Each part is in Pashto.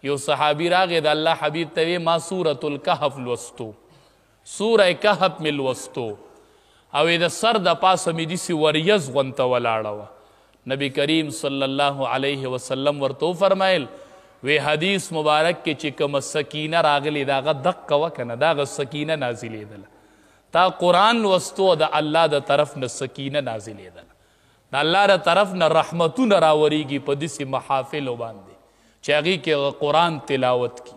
یو صحابي راغی د الله حبیب ته وی ما سورة الکهف لوستو سوره کهف مې لوستو او د سر د پاسه مې داسې وریځ غونته ولاړه وه. نبی کریم صلی الله علیه وسلم ورته وفرمیل وی حدیث مبارک کې چې کومه سکینه راغلی د هغه دقه وه که نه د هغه سکینه نازلېدله. تا قرآن لوستو د الله د طرف نه سکینه نازلېدله، د الله د طرف نه رحمتونه راوریږي په داسې محافلو باندې چې هغې کې قرآن تلاوت کی.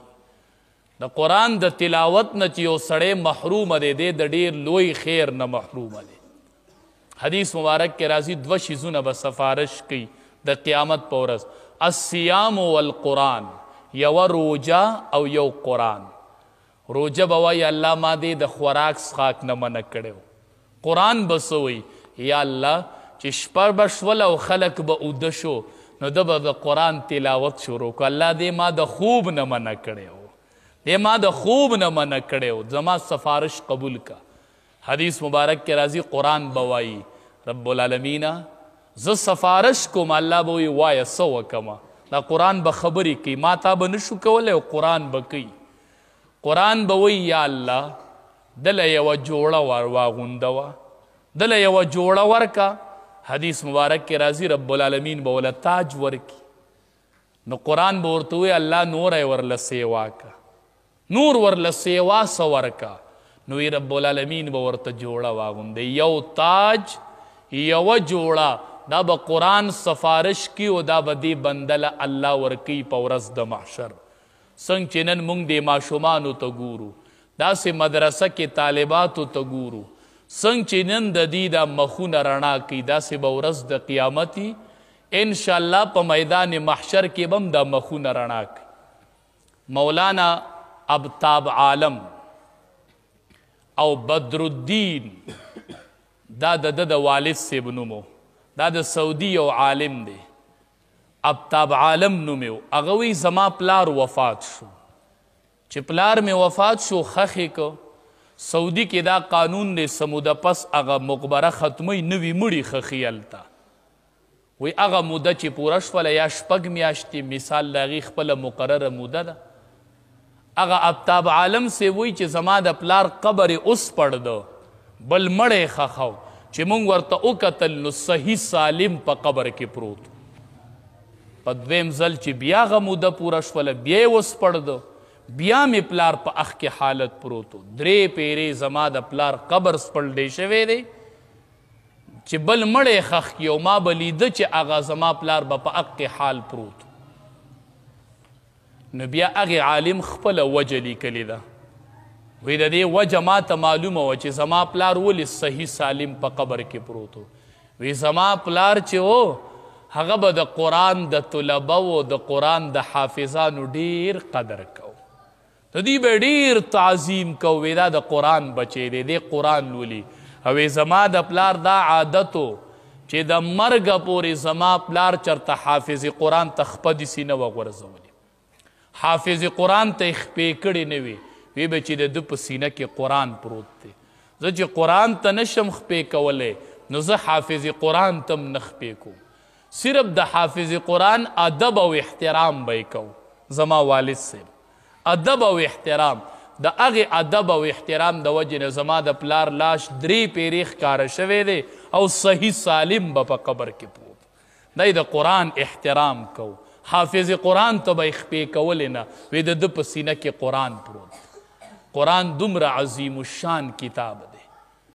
د قرآن د تلاوت نه چې یو سړی محرومه دی دی د ډېر لوی خیر نه محرومه دی. حدیث مبارک کې راځي دوه شیزونه به سفارش کوي د قیامت په ورځ، الصیام والقرآن، یوه روجه او یو قرآن. روجه به وایي الله ما دې د خوراک څښاک نه منع کړی و. قرآن به څه وایي یا الله چې شپه به شول او خلک به اوده شو نو ده به د قرآن تلاوت شروع کړو، الله دې ما د خوب نه منع کړی و، دې ما د خوب نه منع کړی و، زما سفارش قبول کا. حدیث مبارک کې راځي قرآن به وایي رب العالمینا زه سفارش کوم، الله به وایي وایه څه وکمه. دا قرآن به خبرې کوي، ما تا به نشو کولی او قرآن به کوي. قرآن به وایي یا الله دله یوه جوړه واغونده وه، دله یوه جوړه ورکه. حدیث مبارک کې راځي رب العالمین به وله تاج ورکي. نو قرآن به ورته وایي الله نوری ورله سیوا که، نور ورله سیوا څه ورکه. نو وی رب العالمین به ورته جوړه واغونده، یو تاج یوه جوړه، دا به قرآن سفارش کی او دا به دې بندله الله ورکوي په ورځ د محشر. څنګه چې نن موږ دې ماشومانو ته ګورو، داسې مدرسه کې طالباتو ته ګورو، څنګه چې نن د دې دا مخونه رڼا کوي، داسې به ورځ د قیامتي انشاءالله په میدان محشر کې به هم دا مخونه رڼا کوي. مولانا ابتاب عالم او بدرالدین دا د والد صاحب نومو، دا د سعودي یو عالم دی، ابتاب عالم نومې و. هغه وی زما پلار وفات شو، چې پلار مې وفات شو خښې که سعودي کې دا قانون دی سموده پس هغه مقبره ختموي نوي مړي خښي هلته. وی هغه موده چې پوره شوله یا شپږ میاشتې مثال د هغې خپله مقرره موده ده. هغه ابتاب عالم سی وی چې زما د پلار قبر اوس پړده بل مړی خښو چې مونږ ورته وکتل نو صحیح سالم په قبر کې پروت. په دویم ځل چې بیا هغه موده پوره شوله بیا یې اوس پړده، بیا مې پلار په اخ کې حالت پروت و. 3 پیرې زما د پلار قبر سپړلی شوی دی چې بل مړی خښ کي او ما به لیده چې هغه زما پلار به په اخ کې حال پروت. نو بیا هغې عالم خپله وجه لیکلې ده. وی د دې وجه ما ته معلومه وه چې زما پلار ولې صحیح سالم په قبر کې پروت و. وی زما پلار چې و هغه به د قرآن د طلبه و د قرآن د حافظانو ډیر قدر کو، د دې به ډیر تعظیم کو. وی دا د قرآن بچی دی، دی قرآن لولي. او زما د پلار دا عادتو چې د مرګه پورې زما پلار چرته حافظ قرآن ته خپه دسې نه وه غورځولې، حافظ قرآن ته یې خپې کړې نه وي. وی به چې د ده په سینه کې قرآن پروت دی، زه چې قرآن ته نشم خپې کولی نو زه حافظ قرآن ته هم نه خپې کوم. صرف د حافظ قرآن ادب او احترام به یې کوو. زما والد صاحب ادب او احترام، د هغې ادب او احترام د وجې نه زما د پلار لاش 3 پیرې ښکاره شوی دی او صحیح سالم به په قبر کې پروت. دی د قرآن احترام کو، حافظ قرآن ته به یې خپې کولې نه، وی د ده په سینه کې قرآن پروت. قرآن دومره عظیم الشان کتاب دی.